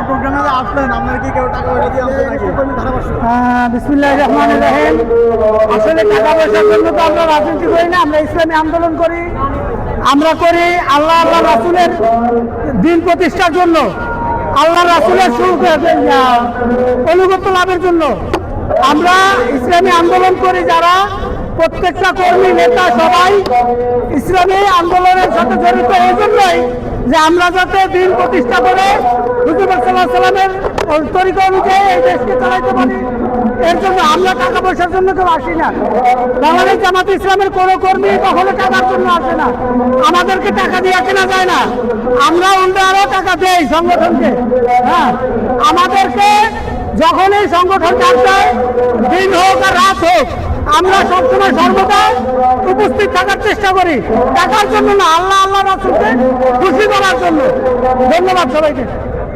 প্রোগ্রামে আসলেন, আপনার কি কেউ টাকা পয়সা দিয়ে আসছে নাকি? বিসমিল্লাহির রহমানির রহিম। আসলে টাকা পয়সার জন্য তো আমরা রাজনীতি করি না, আমরা ইসলামী আন্দোলন করি। আমরা করি আল্লাহ রাসূলের দিন প্রতিষ্ঠার জন্য, আল্লাহ রাসূলের অনুগত লাভের জন্য আমরা ইসলামী আন্দোলন করি। যারা প্রত্যেকটা কর্মী নেতা সবাই ইসলামী আন্দোলনের সাথে জড়িত, এই জন্যই যে আমরা যাতে দিন প্রতিষ্ঠা করে হুজুর সাল্লাল্লাহু আলাইহি ওয়াসাল্লামের তরিকা অনুযায়ী এই দেশকে চালাইতে পারি। এর জন্য আমরা টাকা পয়সার জন্য কেউ আসি না। বাংলাদেশ জামাত ইসলামের কোনো কর্মী কখনো টাকার জন্য আসে না। আমাদেরকে টাকা দিয়ে কেনা যায় না, আমরা উল্টো আরো টাকা দেই সংগঠনকে। হ্যাঁ, আমাদেরকে যখন এই সংগঠন ডাক দেয়, দিন হোক আর রাত হোক, আমরা সবসময় সর্বদা উপস্থিত থাকার চেষ্টা করি, টাকার জন্য না, আল্লাহ রাসূলকে খুশি করার জন্য। ধন্যবাদ সবাইকে।